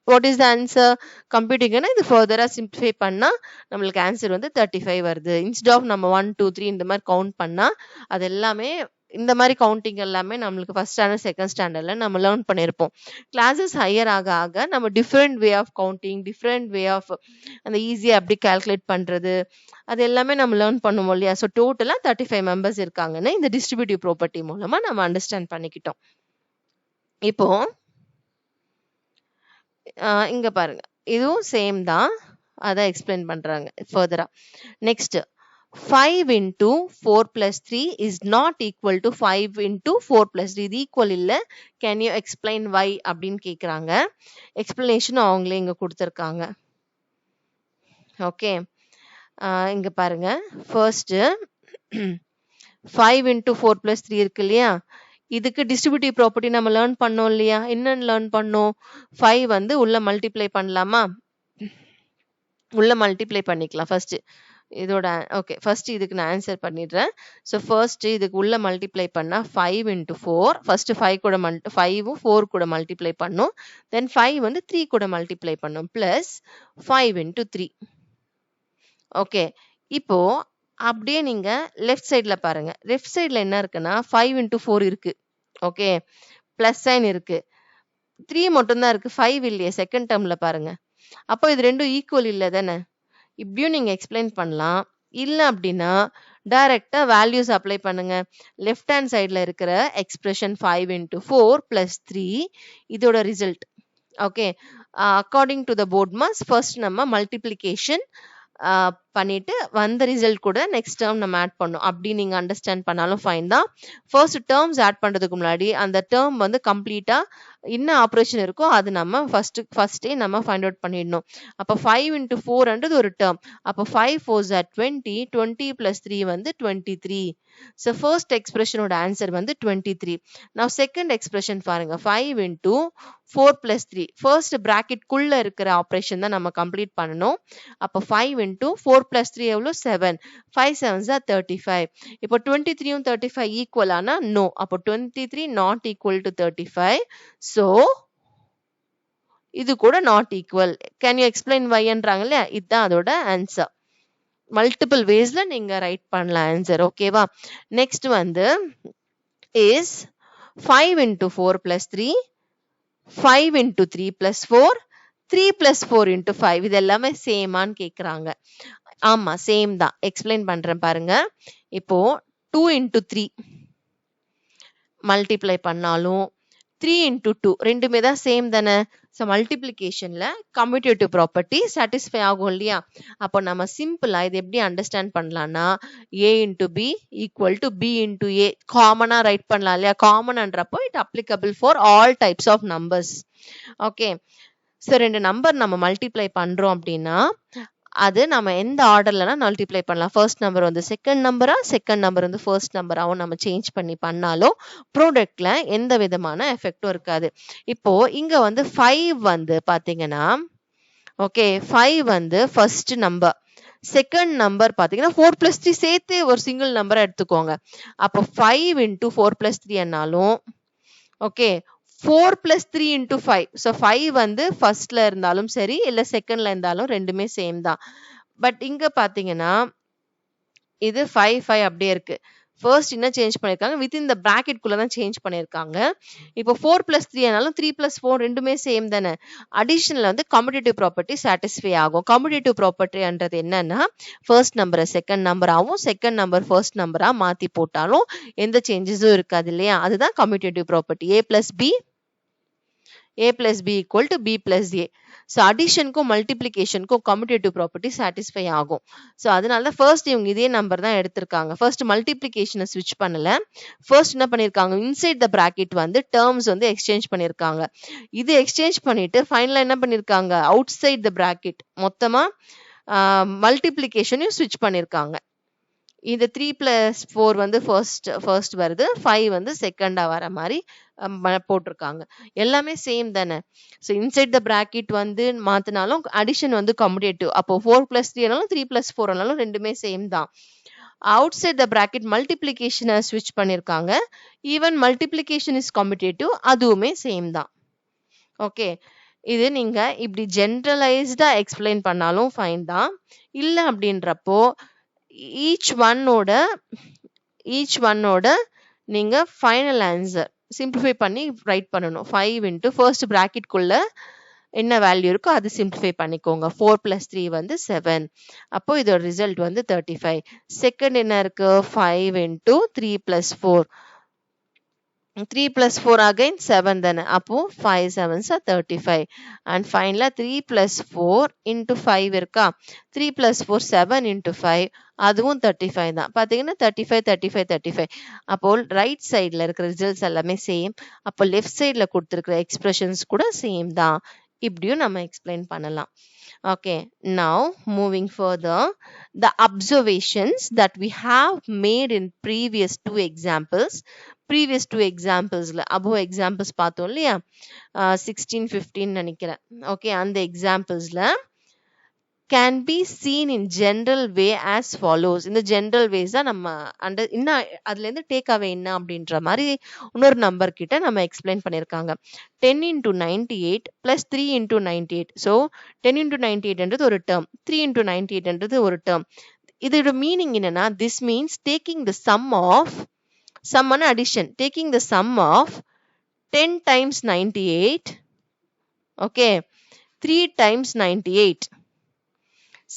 [SPEAKER 1] what is the answer. computing னா இது ஃபர்தரா சிம்பிளிஃபை பண்ணா நம்மளுக்கு ஆன்சர் வந்து 35 வருது. இன்ஸ்டெட் ஆஃப் நம்ம 1 2 3 இந்த மாதிரி கவுண்ட் பண்ணா அது எல்லாமே இந்த மாதிரி கவுண்டிங் எல்லாமே நம்மளுக்கு ஃபர்ஸ்ட் ஸ்டாண்டர்ட் செகண்ட் ஸ்டாண்டர்ட்ல நம்ம லேர்ன் பண்ணிருப்போம். கிளாஸஸ் ஹையர் ஆக ஆக நம்ம different way of counting, different way of அந்த ஈஸியா அப்படி கால்குலேட் பண்றது அது எல்லாமே நம்ம லேர்ன் பண்ணுவோம் இல்லையா. ஸோ டோட்டலா 35 மெம்பர்ஸ் இருக்காங்கன்னு இந்த டிஸ்ட்ரிபியூட்டிவ் ப்ராப்பர்ட்டி மூலமா நம்ம அண்டர்ஸ்டாண்ட் பண்ணிக்கிட்டோம். இப்போ இங்க பாருங்க இதுவும் சேம் தான், அதான் எக்ஸ்பிளைன் பண்றாங்க ஃபர்தரா. Next 5 into 4 plus 3 is not equal to 5 into 4 plus 3. இது ஈக்குவல் இல்ல, கேன் யூ எக்ஸ்பிளைன் வை அப்படின்னு கேக்குறாங்க. எக்ஸ்பிளனேஷன் அவங்களே இங்க கொடுத்துருக்காங்க. ஓகே இங்க பாருங்க ஃபர்ஸ்ட் 5 into 4 plus 3 இருக்கு இல்லையா, இதுக்கு டிஸ்ட்ரிபியூட்டிவ் ப்ராப்பர்ட்டி நம்ம லேர்ன் பண்ணோம் இல்லையா. என்னன்னு லேர்ன் பண்ணோம், 5 வந்து உள்ள மல்டிப்ளை பண்ணலாமா, உள்ள மல்டிப்ளை பண்ணிக்கலாம் ஃபர்ஸ்ட் இதோட. ஓகே ஃபர்ஸ்ட் இதுக்கு நான் ஆன்சர் பண்ணிடுறேன். ஸோ ஃபர்ஸ்ட் இதுக்கு உள்ள மல்டிப்ளை பண்ணா 5 into 4, ஃபர்ஸ்ட் 5 கூட 5 4 கூட மல்டிப்ளை பண்ணும், தென் 5 வந்து 3 கூட மல்டிப்ளை பண்ணும், பிளஸ் 5 into 3. ஓகே இப்போ அப்படியே நீங்க லெஃப்ட் சைட்ல பாருங்க, லெஃப்ட் சைட்ல என்ன இருக்குன்னா 5 into 4 இருக்கு. ஓகே பிளஸ் சைன் இருக்கு, 3 மட்டும் தான் இருக்கு, 5 இல்லையே செகண்ட் டேர்ம்ல பாருங்க. அப்போ இது ரெண்டும் ஈக்குவல் இல்லை தானே. இப்படியும் நீங்க எக்ஸ்பிளைன் பண்ணலாம். இல்ல அப்படின்னா டைரக்டா வேல்யூஸ் அப்ளை பண்ணுங்க. லெஃப்ட் ஹேண்ட் சைட்ல இருக்கிற எக்ஸ்பிரஷன் 5 into 4 plus 3 இதோட result. Okay, according to the BODMAS first நம்ம மல்டிப்ளிகேஷன் பண்ணிட்டு வந்த ரிசல்ட் கூட நெக்ஸ்ட் டேர்ம் நம்ம ஆட் பண்ணோம். அப்படி நீங்க அண்டர்ஸ்டாண்ட் பண்ணாலும் ஃபைன் தான். ஃபர்ஸ்ட் டேர்ம்ஸ் ஆட் பண்றதுக்கு முன்னாடி அந்த டேர்ம் வந்து கம்ப்ளீட்டா என்ன ஆப்ரேஷன் இருக்கோ அது நம்ம ஃபர்ஸ்டே நம்ம ஃபைண்ட் அவுட் பண்ணிடணும். அப்போ 5 into 4 ஒரு டேர்ம். அப்போ 5 4s are 20, 20 plus 3 வந்து 23. ஸோ ஃபர்ஸ்ட் எக்ஸ்பிரஷனோட ஆன்சர் வந்து 23. நான் செகண்ட் எக்ஸ்பிரஷன் பாருங்க, 5 into 4 plus 3 ஃபர்ஸ்ட் பிராக்கெட் குள்ள இருக்கிற ஆப்ரேஷன் தான் நம்ம கம்ப்ளீட் பண்ணணும். அப்போ 5 into 4 plus 3 எவ்வளோ 7, 5 7s are 35. இப்போ 23யும் 35 ஈக்குவல் ஆனா நோ. அப்போ 23 நாட் ஈக்குவல் டு 35. ஸோ இது கூட not equal. Can you explain வைன்றாங்க இல்லையா, இதுதான் அதோட ஆன்சர். மல்டிபிள் வேஸ்ல நீங்க ரைட் பண்ணலாம் ஆன்சர். ஓகேவா. நெக்ஸ்ட் வந்து is 5 into 4 plus 3, 5 into 3 plus 4, 3 plus 4 into 5. இது எல்லாமே சேமான்னு கேக்குறாங்க. ஆமா சேம் தான். எக்ஸ்பிளைன் பண்றேன் பாருங்க. இப்போ 2 into 3 மல்டிப்ளை பண்ணாலும் 3 into 2 ரெண்டுமே தான் சேம் தானே. ஸோ மல்டிப்ளிகேஷன்ல கம்யூட்டேட்டிவ் ப்ராப்பர்ட்டி சாட்டிஸ்ஃபை ஆகும் இல்லையா. அப்போ நம்ம சிம்பிளா இது எப்படி அண்டர்ஸ்டாண்ட் பண்ணலாம்னா a into b equal to b into a காமனா ரைட் பண்ணலாம் இல்லையா. காமன்ன்றப்போ it applicable for all types of numbers. Okay, so ரெண்டு நம்பர் நம்ம மல்டிப்ளை பண்றோம் அப்படின்னா அது நம்ம எந்த ஆர்டர்லனா மல்டிப்ளை பண்ணலாம். ஃபர்ஸ்ட் நம்பர் வந்து செகண்ட் நம்பரா, செகண்ட் நம்பர் வந்து ஃபர்ஸ்ட் நம்பராகவும் நம்ம சேஞ்ச் பண்ணி பண்ணாலும் ப்ராடக்ட்ல எந்த விதமான எஃபெக்டும் இருக்காது. இப்போ இங்க வந்து 5 வந்து பாத்தீங்கன்னா ஓகே 5 வந்து ஃபர்ஸ்ட் நம்பர், செகண்ட் நம்பர் பாத்தீங்கன்னா 4 plus 3 சேர்த்து ஒரு சிங்கிள் நம்பரை எடுத்துக்கோங்க. அப்போ 5 into 4 plus 3 என்னாலும் ஓகே 4 plus 3 into 5. ஸோ 5 வந்து ஃபர்ஸ்ட்ல இருந்தாலும் சரி இல்ல செகண்ட்ல இருந்தாலும் ரெண்டுமே சேம் தான். பட் இங்க பாத்தீங்கன்னா இது 5 5 அப்படியே இருக்கு. ஃபர்ஸ்ட் என்ன சேஞ்ச் பண்ணிருக்காங்க, வித்தின் த பிராக்கெட் குள்ள தான் சேஞ்ச் பண்ணிருக்காங்க. இப்போ 4 plus 3 ஆனாலும் 3 plus 4 ரெண்டுமே சேம் தானே. அடிஷன்ல வந்து கம்யூட்டேட்டிவ் ப்ராப்பர்ட்டி சாட்டிஸ்ஃபை ஆகும். கம்யூட்டேட்டிவ் ப்ராப்பர்ட்டின்றது என்னன்னா ஃபர்ஸ்ட் நம்பரை செகண்ட் நம்பராகவும் செகண்ட் நம்பர் ஃபர்ஸ்ட் நம்பரா மாத்தி போட்டாலும் எந்த சேஞ்சஸும் இருக்காது இல்லையா. அதுதான் commutative property. a plus b equal to b plus a. So அடிஷனுக்கும் மல்டிப்ளிகேஷனுக்கும் கம்யூட்டேட்டிவ் ப்ராப்பர்ட்டி சாட்டிஸ்ஃபை ஆகும். ஸோ அதனால ஃபர்ஸ்ட் இவங்க இதே நம்பர் தான் எடுத்திருக்காங்க. ஃபர்ஸ்ட் மல்டிப்ளிகேஷனை ஸ்விட்ச் பண்ணல. ஃபர்ஸ்ட் என்ன பண்ணிருக்காங்க, இன்சைட் த பிராக்கெட் வந்து டேர்ம்ஸ் வந்து எக்ஸ்சேஞ்ச் பண்ணிருக்காங்க. இது எக்ஸ்சேஞ்ச் பண்ணிட்டு ஃபைனலா என்ன பண்ணிருக்காங்க, அவுட் சைட் த பிராக்கெட் மொத்தமா மல்டிப்ளிகேஷனையும் ஸ்விட்ச் பண்ணிருக்காங்க. இந்த 3 plus 4 வந்து ஃபர்ஸ்ட் வருது, 5 வந்து செகண்டா வர மாதிரி போட்டிருக்காங்க. எல்லாமே சேம் தானே. ஸோ இன்சைட் த பிராக்கெட் வந்து மாத்தினாலும் அடிஷன் வந்து கம்யூட்டேட்டிவ். அப்போ 4 plus 3 ஆனாலும் 3 plus 4 ஆனாலும் ரெண்டுமே சேம் தான். அவுட் சைட் த பிராக்கெட் மல்டிப்ளிகேஷனை ஸ்விட்ச் பண்ணிருக்காங்க. ஈவன் மல்டிப்ளிகேஷன் இஸ் கம்யூட்டேட்டிவ், அதுவுமே சேம் தான். ஓகே, இது நீங்க இப்படி ஜென்ரலைஸ்டா எக்ஸ்பிளைன் பண்ணாலும் ஃபைன் தான். இல்ல அப்படின்றப்போ ஈச் ஒன்னோட நீங்க ஃபைனல் ஆன்சர் சிம்பிளிஃபை பண்ணி ரைட் பண்ணணும். 5 into ஃபர்ஸ்ட் பிராக்கெட் குள்ள என்ன வேல்யூ இருக்கோ அது சிம்பிளிஃபை பண்ணிக்கோங்க. 4 plus 3 வந்து 7. அப்போ இதோட ரிசல்ட் வந்து 35. செகண்ட் என்ன இருக்கு, 5 into 3 plus 4, 3 plus 4 again 7 தானே. அப்போ 5 7s are 35. அண்ட் ஃபைனலா 3 plus 4 into 5 இருக்கா, 3 plus 4 7 into 5, அதுவும் 35 தான். பாத்தீங்கன்னா 35 35 35. அப்போ ரைட் சைட்ல இருக்கிற ரிசல்ட்ஸ் எல்லாமே சேம். அப்போ லெஃப்ட் சைட்ல கொடுத்துருக்கிற எக்ஸ்பிரஷன்ஸ் கூட சேம் தான். இப்படியும் நம்ம எக்ஸ்பிளைன் பண்ணலாம். Okay, now moving further, the observations that we have made in previous two examples above examples பார்த்தோம் இல்லையா, 16 15 நினைக்கிறேன். ஓகே, அந்த எக்ஸாம்பிள்ஸ்ல can be seen in general way as follows. இந்த general ways தான் நம்ம இன்னும் அதுல இருந்து டேக் அவே என்ன அப்படின்ற மாதிரி இன்னொரு நம்பர் கிட்ட நம்ம எக்ஸ்பிளைன் பண்ணிருக்காங்க. 10 into 98 plus 3 into 98. so 10 into 98 என்றது ஒரு term, 3 into 98 என்றது ஒரு term. இதோட மீனிங் என்னன்னா, this means taking the sum on addition, taking the sum of 10 times 98, okay, 3 times 98.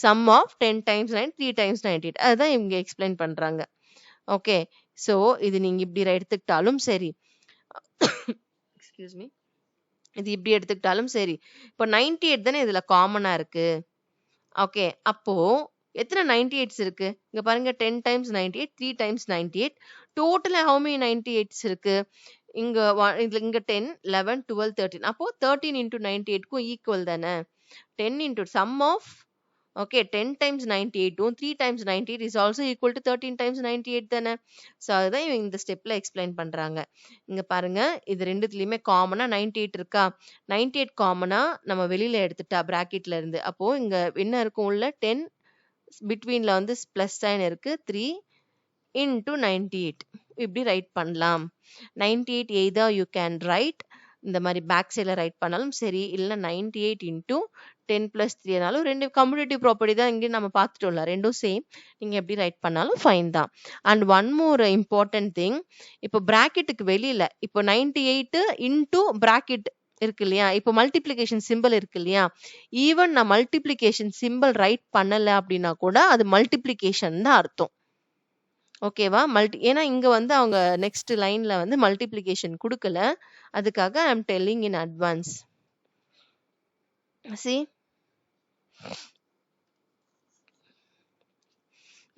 [SPEAKER 1] Sum of 10 times 9, 3 times 98. அதுதான் இவங்க எக்ஸ்பிளைன் பண்றாங்க. ஓகே, ஸோ இது நீங்க இப்படி எடுத்துக்கிட்டாலும் சரி, எக்ஸ்கியூஸ் மீ, இது இப்படி எடுத்துக்கிட்டாலும் சரி. இப்போ 98 தானே இதுல காமனா இருக்கு. ஓகே, அப்போ எத்தனை 98s இருக்கு? இங்க பாருங்க, 10 times 98, 3 times 98. டோட்டலா how many 98s இருக்கு? இங்க இங்க 10, 11, 12, 13. அப்போ 13 into 98க்கும் ஈக்குவல் தானே. 10 into sum of, okay, 10 times 98 3 times 98 is also equal to 13 times 98 தானே. ஸோ அதுதான் இவங்க இந்த ஸ்டெப்ல எக்ஸ்பிளைன் பண்றாங்க. இங்க பாருங்க, இது ரெண்டுத்துலயுமே காமனா 98 இருக்கா. 98 காமனா நம்ம வெளியில எடுத்துட்டா பிராக்கெட்ல இருந்து, அப்போ இங்க என்ன இருக்கும் உள்ள 10 பிட்வீன்ல வந்து பிளஸ் சைன் இருக்கு, 3 into 98 இப்படி ரைட் பண்ணலாம். 98 either you can write இந்த மாதிரி பேக் சைட்ல ரைட் பண்ணாலும் சரி, இல்ல 98 into 10 plus 3 ரெண்டு கம்யூட்டேட்டிவ் ப்ராப்பர்ட்டி தான் இங்கே நம்ம பார்த்துட்டோம்ல, ரெண்டும் சேம். நீங்க எப்படி ரைட் பண்ணாலும் ஃபைன் தான். And one more important thing, இப்போ பிராக்கெட்டுக்கு வெளியில இப்போ 98 into பிராக்கெட் இருக்கு இல்லையா, இப்போ மல்டிப்ளிகேஷன் சிம்பிள் இருக்கு இல்லையா, ஈவன் நான் மல்டிப்ளிகேஷன் சிம்பிள் ரைட் பண்ணல அப்படின்னா கூட அது மல்டிப்ளிகேஷன் தான் அர்த்தம். ஓகேவா? ஏன்னா இங்க வந்து அவங்க நெக்ஸ்ட் லைன்ல வந்து மல்டிப்ளிகேஷன் கொடுக்கல, அதுக்காக I am telling in advance. See,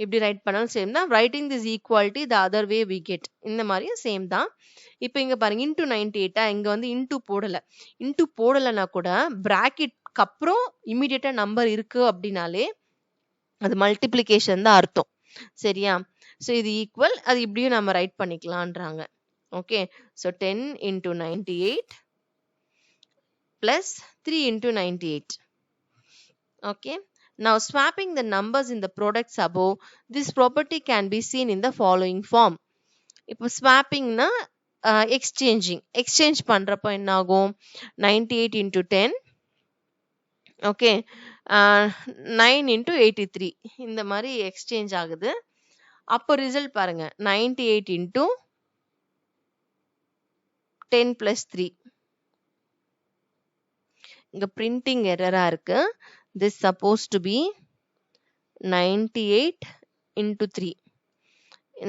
[SPEAKER 1] இப்படி ரைட் பண்ணாலும் சேம் தான். Writing this equality the other way we get, இந்த மாதிரியும் சேம் தான். இப்போ இங்க பாருங்க, இன்டூ 98 இங்க வந்து இன்டூ போடல. இன்டூ போடலைன்னா கூட பிராக்கெட்க்கு அப்புறம் இமீடியட்டா நம்பர் இருக்கு அப்படின்னாலே அது மல்டிப்ளிகேஷன் தான் அர்த்தம். சரியா? ஸோ இது ஈக்குவல், அது இப்படியும் நம்ம ரைட் பண்ணிக்கலான்றாங்க. Okay, so 10 into 98 plus 3 into 98. Okay, now swapping the numbers in the products above, this property can be seen in the following form. இப்போ ஸ்வாப்பிங்னா எக்ஸ்சேஞ்ச் பண்றப்போ என்ன ஆகும், 98 into 10, ஓகே, 9 into 83 இந்த மாதிரி எக்ஸ்சேஞ்ச் ஆகுது. அப்போ ரிசல்ட் பாருங்க, 98 into 10 plus 3. இங்க பிரிண்டிங் எரரா இருக்கு. This supposed to be 98 into 3.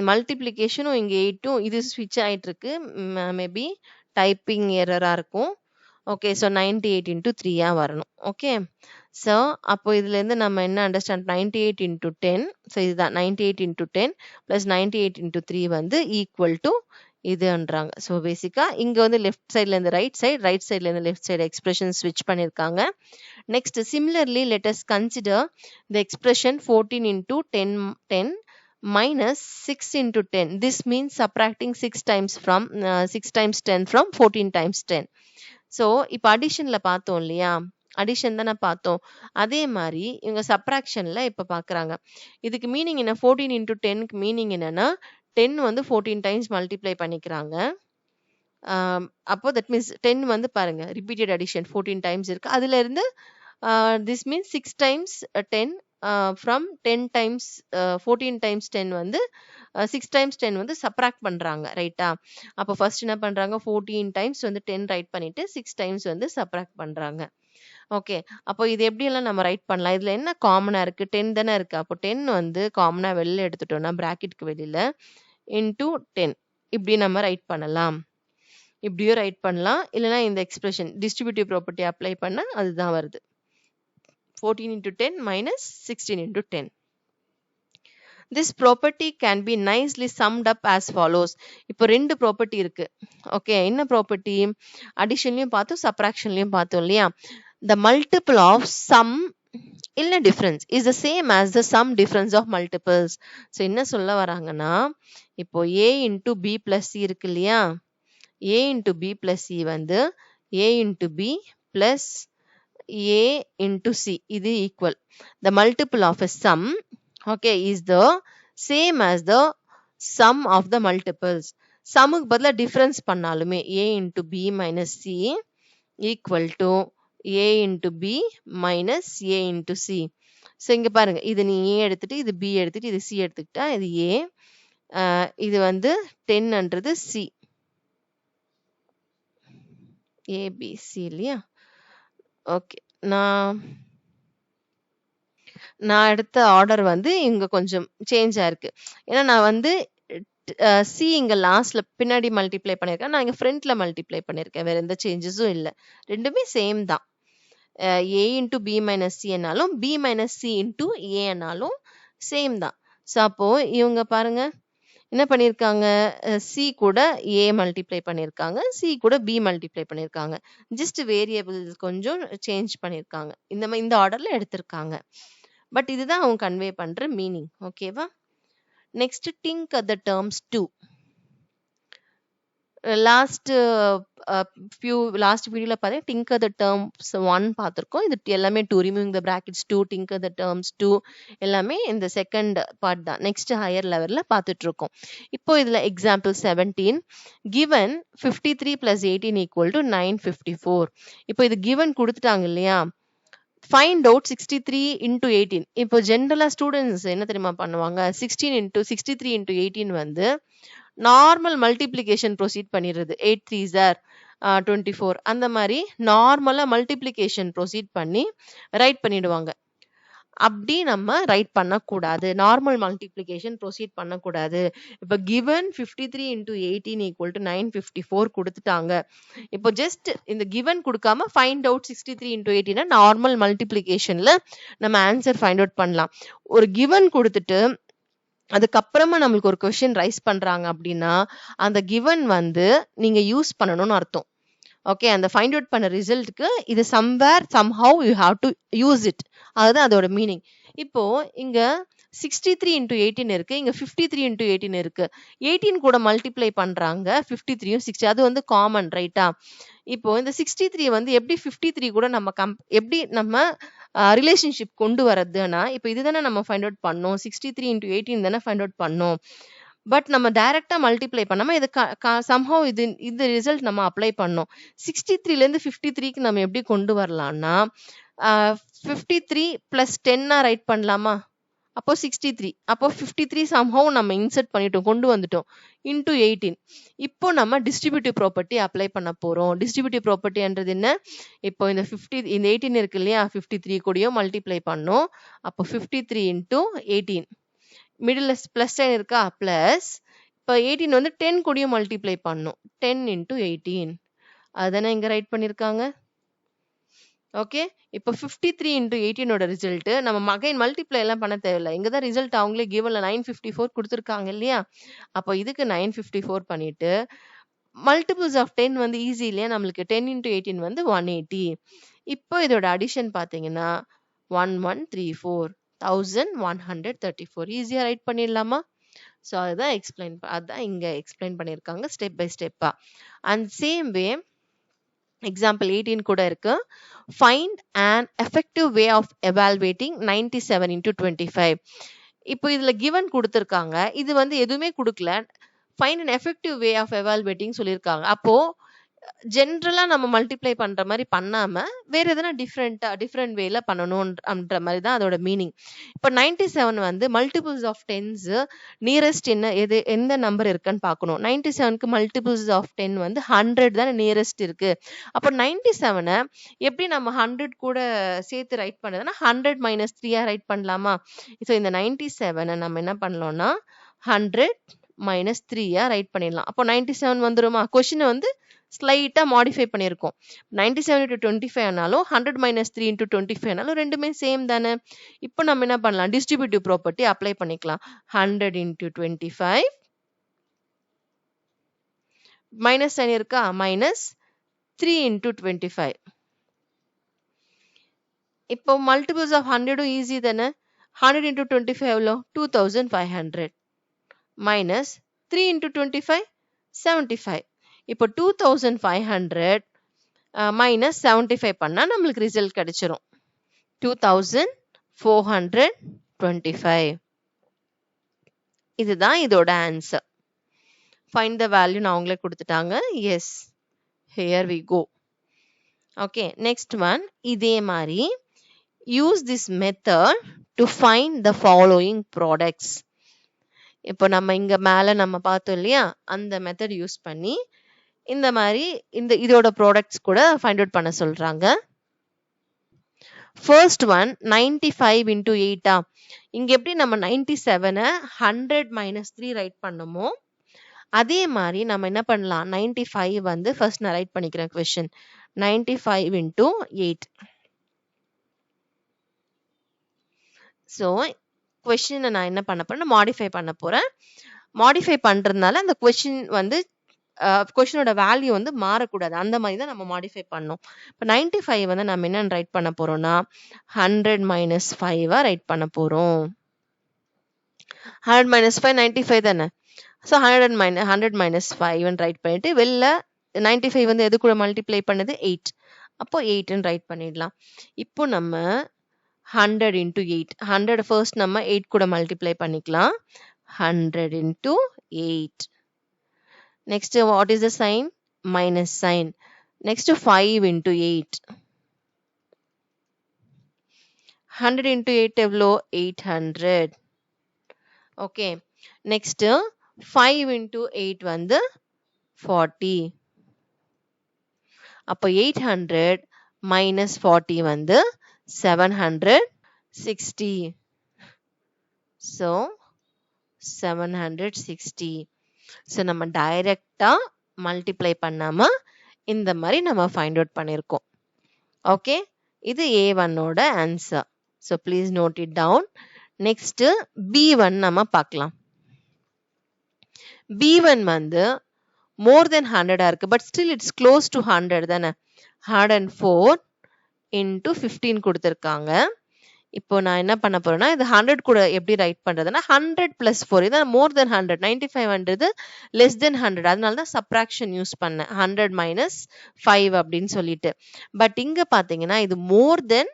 [SPEAKER 1] மல்டிப்ளிகேஷனும் இங்க 8 இது ஸ்விட்ச் ஆயிட்டு இருக்கு, மேபி டைப்பிங் எரரா இருக்கும். ஓகே, ஸோ 98 into 3 வரணும். ஓகே, ஸோ அப்போ இதுல இருந்து நம்ம என்ன அண்டர்ஸ்டாண்ட், 98 into 10, ஸோ இதுதான் 98 into 10 plus 98 into 3 வந்து ஈக்குவல் டு இதுன்றாங்க. ஸோ பேசிக்கா இங்க வந்து லெஃப்ட் சைட்ல இருந்து ரைட் சைடு, ரைட் சைட்ல இருந்து லெஃப்ட் சைடு எக்ஸ்பிரஷன் ஸ்விட்ச் பண்ணிருக்காங்க. Next similarly let us consider the expression 14 into 10 minus 6 into 10. This means subtracting 6 times 10 from 14 times 10. So இப்போ அடிஷன்ல பார்த்தோம் இல்லையா, அடிஷன் தானே பார்த்தோம், அதே மாதிரி இவங்க சப்ராக்ஷன்ல இப்போ பார்க்குறாங்க. இதுக்கு மீனிங் என்ன, 14 into 10க்கு மீனிங் என்னன்னா 10 வந்து 14 டைம்ஸ் மல்டிப்ளை பண்ணிக்கிறாங்க. அப்போ தட் மீன்ஸ் 10 வந்து பாருங்க ரிப்பீட்டட் அடிஷன் 14 டைம்ஸ் இருக்கு, அதுல இருந்து this means 6 times 10 from 10 times 14 times 10 வந்து 6 times 10 வந்து சப்ராக்ட் பண்றாங்க, ரைட்டா? அப்போ ஃபர்ஸ்ட் என்ன பண்றாங்க, 14 டைம்ஸ் வந்து 10 ரைட் பண்ணிட்டு 6 டைம்ஸ் வந்து சப்ராக்ட் பண்றாங்க. ஓகே, அப்போ இது எப்படியெல்லாம் நம்ம ரைட் பண்ணலாம், இதுல என்ன காமனா இருக்கு, 10 தானே இருக்கு. அப்போ 10 வந்து காமனா வெளில எடுத்துட்டோம்னா பிராக்கெட்க்கு வெளியில இன்டூ 10 இப்படி நம்ம ரைட் பண்ணலாம். இப்படியும் ரைட் பண்ணலாம், இல்லைன்னா இந்த எக்ஸ்பிரஷன் டிஸ்ட்ரிபியூட்டிவ் ப்ராப்பர்ட்டி அப்ளை பண்ணா அதுதான் வருது, 14 into 10 minus 16 into 10. This property can be nicely summed up as follows. இப்போ ரெண்டு ப்ராப்பர்ட்டி இருக்கு. ஓகே, என்ன ப்ராப்பர்ட்டி, அடிஷன்லயும் பார்த்தோம் சப்ராக்ஷன்லயும் பார்த்தோம் இல்லையா. The multiple of sum இல்ல difference is the same as the sum difference of multiples. So என்ன சொல்ல வராங்கன்னா, இப்போ a into b plus c இருக்கு இல்லையா, a into b plus c வந்து a into b plus a into c இது equal. The multiple of a sum, okay, is the same as the sum of the multiples. சம்முக்கு பதிலா difference பண்ணாலுமே a into b minus c equal to a into b minus a into c. So இங்க பாருங்க, இது நீ a எடுத்துட்டு இது b எடுத்துட்டு இது c எடுத்துக்கிட்டா இது a, இது வந்து 10ன்றது c, a b c இல்லையா. ஓகே, நான் நான் எடுத்த ஆர்டர் வந்து இங்க கொஞ்சம் சேஞ்ச் ஆயிருக்கு. ஏன்னா நான் வந்து சி இங்க லாஸ்ட்ல பின்னாடி மல்டிப்ளை பண்ணியிருக்கேன். நான் இங்க ஃப்ரண்ட்ல மல்டிப்ளை பண்ணியிருக்கேன். வேற எந்த சேஞ்சஸும் இல்ல. ரெண்டுமே சேம் தான். a into b minus c என்னாலும் b minus c into a என்னாலும் சேம் தான். ஸோ அப்போ இவங்க பாருங்க என்ன பண்ணியிருக்காங்க, சி கூட ஏ மல்டிப்ளை பண்ணியிருக்காங்க, சி கூட பி மல்டிப்ளை பண்ணியிருக்காங்க. ஜஸ்ட் வேரியபிள் கொஞ்சம் சேஞ்ச் பண்ணியிருக்காங்க. இந்த ஆர்டர்ல எடுத்திருக்காங்க. பட் இதுதான் அவங்க கன்வே பண்ற மீனிங். ஓகேவா? Next think the terms 2. Last வீடியோல பார்த்தீங்கன்னா tinker the terms 1 பார்த்திருக்கோம். இது எல்லாமே 2 removing the brackets 2 tinker the terms 2 எல்லாமே இந்த செகண்ட் பார்ட் தான். நெக்ஸ்ட் ஹையர் லெவல்ல பார்த்துட்டு இருக்கோம். இப்போ இதுல example 17 given 53 plus 18 equal to 954. இப்போ இது given கொடுத்துட்டாங்க இல்லையா, find out 63 into 18. இப்போ ஜென்ரலா ஸ்டூடெண்ட்ஸ் என்ன தெரியுமா பண்ணுவாங்க, 63 into 18 வந்து நார்மல் மல்டிப்ளிகேஷன் ப்ரொசீட் பண்ணிடுறது. 8 3s are 24 அந்த மாதிரி நார்மலா மல்டிப்ளிகேஷன் ப்ரொசீட் பண்ணி ரைட் பண்ணிடுவாங்க. அப்படி நம்ம ரைட் பண்ணக்கூடாது. நார்மல் மல்டிப்ளிகேஷன் ப்ரொசீட் பண்ணக்கூடாது. இப்போ given 53 into 18 equal to 954 கொடுத்துட்டாங்க. இப்போ ஜஸ்ட் இந்த given கொடுக்காம find out 63 into 18 நார்மல் மல்டிப்ளிகேஷன்ல நம்ம ஆன்சர் ஃபைண்ட் அவுட் பண்ணலாம். ஒரு given கொடுத்துட்டு அதுக்கப்புறமா நம்மளுக்கு ஒரு கொஸ்டின் ரைஸ் பண்றாங்க அப்படின்னா அந்த given வந்து நீங்க யூஸ் பண்ணணும்னு அர்த்தம். ஓகே, அந்த ஃபைண்ட் அவுட் பண்ண ரிசல்ட்டுக்கு இது somewhere somehow you have to use it. அதுதான் அதோட மீனிங். இப்போ இங்க 63 into 18 இருக்கு, இங்க 53 into 18 இருக்கு. 18 கூட மல்டிப்ளை பண்றாங்க 53யும் 60, அது வந்து காமன் ரைட்டா. இப்போ இந்த 63 வந்து எப்படி 53 கூட நம்ம எப்படி நம்ம ரிலேஷன்ஷிப் கொண்டு வரதுன்னா, இப்போ இதுதானே நம்ம ஃபைண்ட் அவுட் பண்ணோம், 63 into 18 தானே ஃபைண்ட் அவுட் பண்ணோம். பட் நம்ம டைரக்டா மல்டிப்ளை பண்ணாம இது சம்ஹவ் இந்த ரிசல்ட் நம்ம அப்ளை பண்ணோம். 63ல இருந்து 53க்கு நம்ம எப்படி கொண்டு வரலாம்னா 53 பிளஸ் 10 ரைட் பண்ணலாமா, அப்போ 63, அப்போ 53 சம்ஹவ் நம்ம இன்சர்ட் பண்ணிட்டோம், கொண்டு வந்துட்டோம், இன்டூ 18. இப்போ நம்ம டிஸ்ட்ரிபியூட்டிவ் ப்ராப்பர்ட்டி அப்ளை பண்ண போறோம். டிஸ்ட்ரிபியூட்டிவ் ப்ராப்பர்ட்டின்றது என்ன, இப்போ இந்த 18 இருக்கு இல்லையா, 53 கூடயும் மல்டிப்ளை பண்ணோம். அப்போ 53 இன்டூ 18, மிடில் பிளஸ் சைன் இருக்கா, பிளஸ் இப்போ 18 வந்து 10 கூடயும் மல்டிப்ளை பண்ணும், 10 இன்டூ 18. அதுதானே இங்க ரைட் பண்ணிருக்காங்க. ஓகே, இப்போ 53 into 18 ரிசல்ட் நம்ம அகைன் மல்டிப்ளை எல்லாம் பண்ண தேவையில்லை. இங்க தான் ரிசல்ட் அவங்களே கிவன்ல 954 கொடுத்துருக்காங்க இல்லையா. அப்போ இதுக்கு 954 பண்ணிட்டு மல்டிபிள்ஸ் ஆஃப் 10 வந்து ஈஸி இல்லையா நம்மளுக்கு, 10 into 18 வந்து 180. இப்போ இதோட அடிஷன் பார்த்தீங்கன்னா 1134 1134 ஈஸியா ரைட் பண்ணிடலாமா. ஸோ அதுதான் இங்க எக்ஸ்பிளைன் பண்ணியிருக்காங்க ஸ்டெப் பை ஸ்டெப்பா. அண்ட் சேம் வே எக்ஸாம்பிள் 18 கூட இருக்கு. Find an effective way of evaluating 97 into 25. இப்போ இதுல given கொடுத்திருக்காங்க, இது வந்து எதுவுமே கொடுக்கல, find an effective way of evaluating சொல்லியிருக்காங்க. அப்போ ஜென்ரலா நம்ம மல்டிப்ளை பண்ற மாதிரி பண்ணாம வேற எதனா டிஃப்ரெண்ட் வேல பண்ணணும்ன்ற மாதிரி தான் அதோட மீனிங். இப்போ 97 வந்து மல்டிபிள்ஸ் ஆஃப் 10s நியரஸ்ட் எந்த நம்பர் இருக்குன்னு பார்க்கணும். 97க்கு மல்டிபிள்ஸ் ஆஃப் 10 வந்து 100 தான் நியரஸ்ட் இருக்கு. அப்போ 97 எப்படி நம்ம 100 கூட சேர்த்து ரைட் பண்ணதுன்னா 100 மைனஸ் 3 ரைட் பண்ணலாமா. ஸோ இந்த 97 நம்ம என்ன பண்ணலாம்னா 100 மைனஸ் 3 ரைட் பண்ணிடலாம். அப்போ 97 வந்துருமா. கொஸ்டினை வந்து ஸ்லைட்டா மாடிஃபை பண்ணியிருக்கோம். 97 into 25 ஆனாலும் 100 மைனஸ் 3 into 25 ஆனாலும் ரெண்டுமே சேம் தானே. இப்போ நம்ம என்ன பண்ணலாம், டிஸ்ட்ரிபியூட்டிவ் ப்ராப்பர்ட்டி அப்ளை பண்ணிக்கலாம். 100 into 25 மைனஸ் சைன் இருக்கா, மைனஸ் 3 into 25. இப்போ மல்டிபிள்ஸ் ஆஃப் 100 ஈஸி தானே. 100 into 25 எவ்வளோ, 2500 மைனஸ் 3 into 25 75. இப்போ 2500 மைனஸ் 75 பண்ணா நம்மளுக்கு ரிசல்ட் கிடைச்சிரும் 2425. இதுதான் இதோட ஆன்சர். ஃபைண்ட் த வேல்யூ நான் அவங்களே கொடுத்துட்டாங்க. Yes, here we go. Okay, next one இதே மாதிரி use this method to find the following products. இப்போ நம்ம இங்க மேல நம்ம பார்த்தோம் இல்லையா, அந்த மெத்தட் யூஸ் பண்ணி இந்த மாதிரி இதோட ப்ராடக்ட்ஸ் கூட ஃபைண்ட் அவுட் பண்ண சொல்றாங்க. ஃபர்ஸ்ட் ஒன் 95 into 8 இங்க எப்படி நம்ம 97 100 minus 3 ரைட் பண்ணுமோ அதே மாதிரி நம்ம என்ன பண்ணலாம் 95 வந்து ஃபர்ஸ்ட் நான் ரைட் பண்ணிக்கிறேன் கொஸ்டின் 95 into 8 ஸோ கொஸ்டினை நான் என்ன பண்ண போறேன் மாடிஃபை பண்ண போறேன் மாடிஃபை பண்றதுனால அந்த கொஸ்டின் வந்து கொஸ்டினோட வேல்யூ வந்து மாறக்கூடாது அந்த மாதிரி தான் நம்ம மாடிஃபை பண்ணோம் இப்போ 95 வந்து நம்ம என்னன்னு ரைட் பண்ண போறோம்னா 100 minus 5 ரைட் பண்ண போறோம் 100 minus 5 95 தானே ஸோ 100 minus 5 ரைட் பண்ணிட்டு வெளில 95 வந்து எது கூட மல்டிப்ளை பண்ணது 8 அப்போ 8 ரைட் பண்ணிடலாம் இப்போ நம்ம 100 into 8 100 ஃபர்ஸ்ட் நம்ம 8 கூட மல்டிப்ளை பண்ணிக்கலாம் 100 into 8 next what is the sign minus sign next 5 into 8 100 into 8 எவ்வளோ 800 okay next 5 into 8 வந்து 40 அப்போ 800 minus 40 வந்து 760 so 760 ஸோ நம்ம டைரக்டா மல்டிப்ளை பண்ணாம இந்த மாதிரி நம்ம ஃபைண்ட் அவுட் பண்ணியிருக்கோம் ஓகே இது A1ஓட answer so please note it down next B1 நம்ம பார்க்கலாம் B1 வந்து மோர் தென் 100 இருக்கு but still it's close to 100 தானே 104 into 15 கொடுத்துருக்காங்க இப்போ நான் என்ன பண்ண போறேன்னா இது 100 கூட எப்படி ரைட் பண்றதுன்னா 100 plus 4 இது மோர் தென் 100 95ன்றது லெஸ் தென் 100 அதனால தான் சப்ராக்ஷன் யூஸ் பண்ணேன் 100 minus 5 அப்படின்னு சொல்லிட்டு பட் இங்க பாத்தீங்கன்னா இது மோர் தென்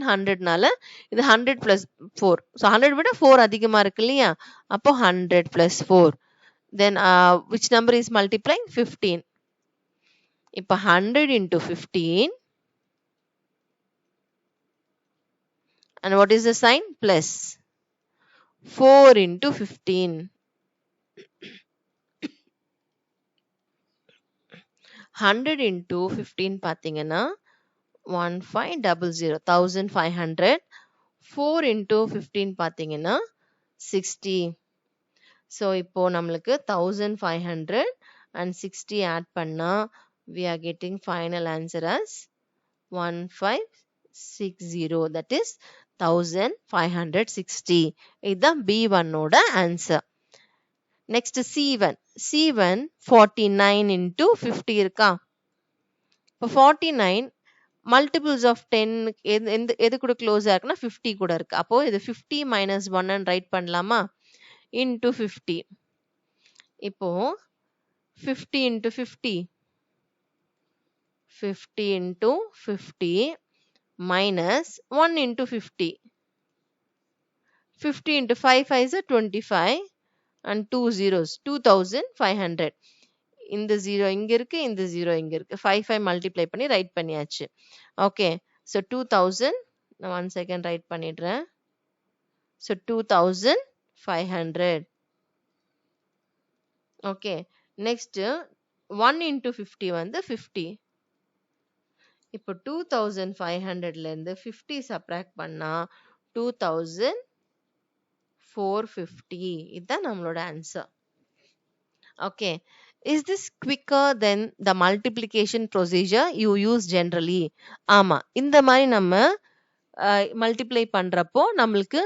[SPEAKER 1] 100னால இது 100 plus 4 ஸோ 100 விட 4 அதிகமா இருக்கு இல்லையா அப்போ 100 plus 4 then which number is multiplying 15 இப்போ 100 into 15 and what is the sign plus 4 into 15 100 into 15 பாத்தீங்கன்னா 1500 1500 4 into 15 பாத்தீங்கன்னா 60 so இப்போ நம்மளுக்கு 1500 and 60 add பண்ணா we are getting final answer as 1560 that is 1560 இதுதான் B1 ஓட ஆன்சர் நெக்ஸ்ட் C1 49 into 50 இருக்கா இப்போ 49 மல்டிபிள்ஸ் ஆஃப் 10 எது கூட க்ளோஸா இருக்குன்னா 50 கூட இருக்கு அப்போ இது 50 minus 1 ரைட் பண்ணலாமா into 50 இப்போ 50 into 50 50 into 50 minus 1 into 50 50 into 5 is 25 and 2 zeros 2500 இந்த 0 இங்க இருக்கு இந்த 0 இங்க இருக்கு 5 மல்டிப்ளை பண்ணி ரைட் பண்ணியாச்சு ஓகே so 2000 நான் 1 செகண்ட் ரைட் பண்ணிடுறேன் so 2500 ஓகே நெக்ஸ்ட் 1 into 50 வந்து 50 இப்போ 2500ல இருந்து 50 சப்ராக்ட் பண்ணா 2450 இதுதான் நம்மளோட answer okay is this quicker than the multiplication procedure you use generally ஆமா இந்த மாதிரி நம்ம மல்டிப்ளை பண்றப்போ நம்மளுக்கு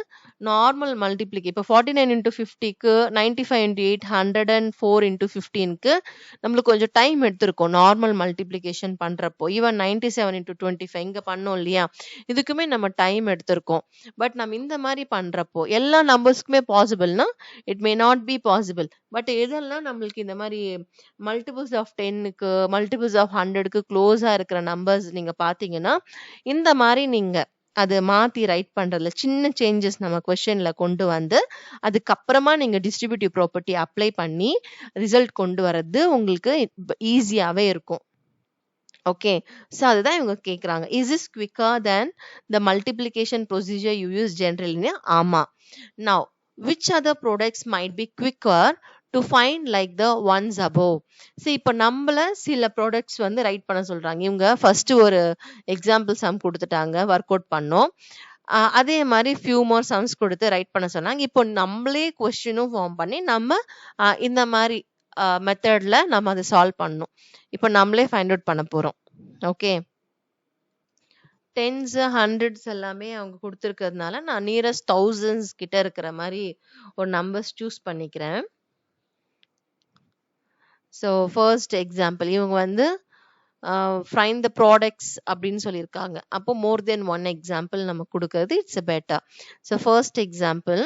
[SPEAKER 1] நார்மல் மல்டிப்ளிகே இப்போ 49 into 50க்கு 95 into 8 104 into 15க்கு நம்மளுக்கு கொஞ்சம் டைம் எடுத்திருக்கும் நார்மல் மல்டிப்ளிகேஷன் பண்றப்போ ஈவன் 97 into 25 இங்க பண்ணோம் இல்லையா இதுக்குமே நம்ம டைம் எடுத்திருக்கோம் பட் நம்ம இந்த மாதிரி பண்றப்போ எல்லா நம்பர்ஸ்க்குமே பாசிபிள்னா it may not be possible but எதெல்லாம் நம்மளுக்கு இந்த மாதிரி மல்டிபிள்ஸ் ஆஃப் 10க்கு மல்டிபிள்ஸ் ஆஃப் 100க்கு க்ளோஸா இருக்கிற நம்பர்ஸ் நீங்க பாத்தீங்கன்னா இந்த மாதிரி நீங்க அது மாத்தி ரைட் பண்றதுல சின்ன சேஞ்சஸ் நம்ம கொஸ்டின்ல கொண்டு வந்து அதுக்கப்புறமா நீங்க டிஸ்ட்ரிபியூட்டிவ் ப்ராப்பர்ட்டி அப்ளை பண்ணி ரிசல்ட் கொண்டு வர்றது உங்களுக்கு ஈஸியாவே இருக்கும் ஓகே ஸோ அதுதான் இவங்க கேட்குறாங்க is is quicker than the multiplication procedure you use ஜென்ரல்னு ஆமா now which other products might be quicker to find like the ones above. See, இப்போ நம்மள சில ப்ராடக்ட்ஸ் வந்து ரைட் பண்ண சொல்றாங்க. இவங்க ஃபர்ஸ்ட் ஒரு எக்ஸாம்பிள் சம் கொடுத்துட்டாங்க, ஒர்க் அவுட் பண்ணோம். அதே மாதிரி ஃபியூ மோர் சம்ஸ் கொடுத்து ரைட் பண்ண சொன்னாங்க. இப்போ நம்மளே கொஸ்டினும் ஃபார்ம் பண்ணி நம்ம இந்த மாதிரி மெத்தட்ல நம்ம அதை சால்வ் பண்ணணும். இப்போ நம்மளே ஃபைண்ட் அவுட் பண்ண போறோம். ஓகே, டென்ஸ் ஹண்ட்ரட்ஸ் எல்லாமே அவங்க கொடுத்துருக்கிறதுனால நான் நியரஸ்ட் தௌசண்ட்ஸ் கிட்ட இருக்கிற மாதிரி ஒரு நம்பர்ஸ் சூஸ் பண்ணிக்கிறேன். ஸோ ஃபர்ஸ்ட் எக்ஸாம்பிள் இவங்க வந்து find the products அப்படின்னு சொல்லியிருக்காங்க. அப்போ மோர் தென் ஒன் எக்ஸாம்பிள் நம்ம கொடுக்கறது it's better. So first example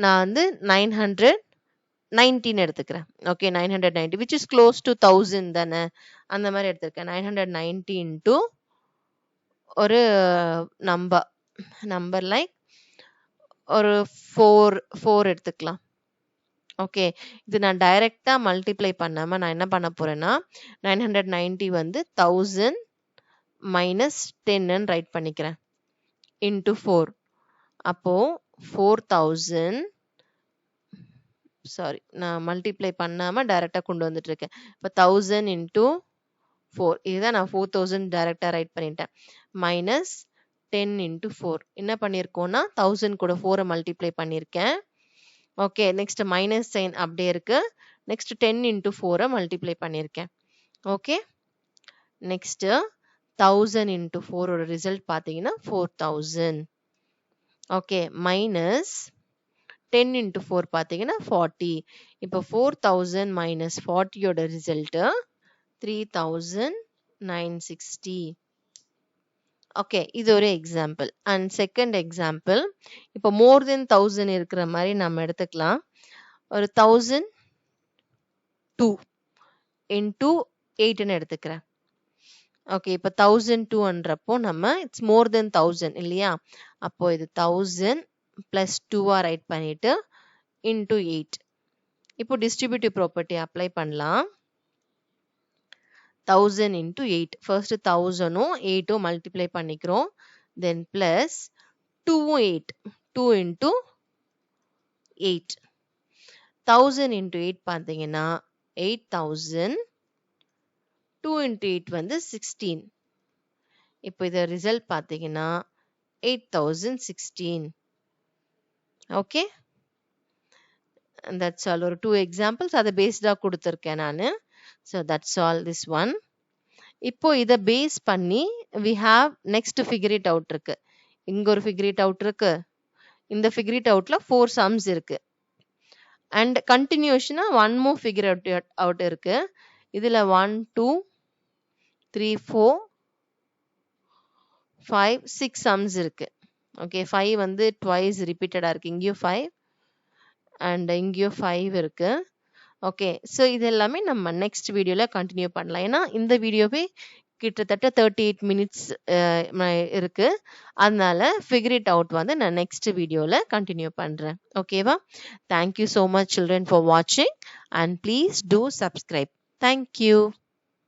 [SPEAKER 1] நான் வந்து 919 எடுத்துக்கிறேன். Okay, 990 which is close to 1000 தானே, அந்த மாதிரி எடுத்திருக்கேன். 990 into ஒரு நம்பர் லைக் ஒரு 4 எடுத்துக்கலாம். ஓகே, இது நான் டைரக்டா மல்டிப்ளை பண்ணாம நான் என்ன பண்ண போறேன்னா 990 வந்து 1000 மைனஸ் 10 ரைட் பண்ணிக்கிறேன் இன்டு 4. அப்போ 4000, சாரி நான் மல்டிப்ளை பண்ணாம டைரக்டா கொண்டு வந்துட்டு இருக்கேன். இப்போ 1000 இன்டு 4, இதுதான் நான் 4000 டைரக்டா ரைட் பண்ணிட்டேன். மைனஸ் 10 இன்டு 4 என்ன பண்ணியிருக்கோம்னா 1000 கூட 4 மல்டிப்ளை பண்ணியிருக்கேன். ஓகே, நெக்ஸ்ட் மைனஸ் சைன் அப்படியே இருக்கு. நெக்ஸ்ட் 10 இன்டு 4 மல்டிப்ளை பண்ணியிருக்கேன். ஓகே, நெக்ஸ்ட் 1000 இன்டு 4 ஓட ரிசல்ட் பார்த்தீங்கன்னா 4000. ஓகே, மைனஸ் 10 இன்டு 4 பார்த்தீங்கன்னா 40. இப்போ 4000 மைனஸ் 40 ஓட ரிசல்ட் 3960. ஓகே, இது ஒரு எக்ஸாம்பிள். அண்ட் செகண்ட் எக்ஸாம்பிள், இப்போ மோர் தென் 1000 இருக்கிற மாதிரி நம்ம எடுத்துக்கலாம். ஒரு 1002 இன்டூ 8ன்னு எடுத்துக்கிறேன். ஓகே, இப்போ 1002ன்றப்போ நம்ம இட்ஸ் மோர் தென் 1000 இல்லையா, அப்போ இது 1000 பிளஸ் 2 ரைட் பண்ணிட்டு இன்டூ 8. இப்போ டிஸ்ட்ரிபியூட்டிவ் ப்ராப்பர்ட்டி அப்ளை பண்ணலாம். 1000 into 8. First 1000ம் 8ம் மல்டிப்ளை பண்ணிக்கிறோம். Then plus 2ம் 8. 2 into 8. 1000 into 8 பார்த்தீங்கன்னா 8000. 2 into 8 வந்து 16. இப்போ இத ரிசல்ட் பார்த்தீங்கன்னா 8016. Okay. And that's all. ஒரு 2 examples அதை பேஸ்டா கொடுத்திருக்கேன் நானு. So that's all this one. இப்போ இத பேஸ் பண்ணி we have next figure it out இருக்கு. இங்க ஒரு figure it out இருக்கு. இந்த figure it outல 4 sums இருக்கு. And continuation one more figure out இருக்கு. இதுல 1 2 3 4 5 6 sums இருக்கு. Okay, 5 வந்து twice repeated இருக்கு. இங்கேயும் 5 and இங்கேயும் 5 இருக்கு. ஓகே, ஸோ இது எல்லாமே நம்ம நெக்ஸ்ட் வீடியோவில் கண்டினியூ பண்ணலாம். ஏன்னா இந்த வீடியோவே கிட்டத்தட்ட 38 மினிட்ஸ் இருக்கு. அதனால ஃபிகர் இட் அவுட் வந்து நான் நெக்ஸ்ட் வீடியோவில் கண்டினியூ பண்ணுறேன். ஓகேவா? Thank you so much children for வாட்சிங் and please do subscribe. Thank you.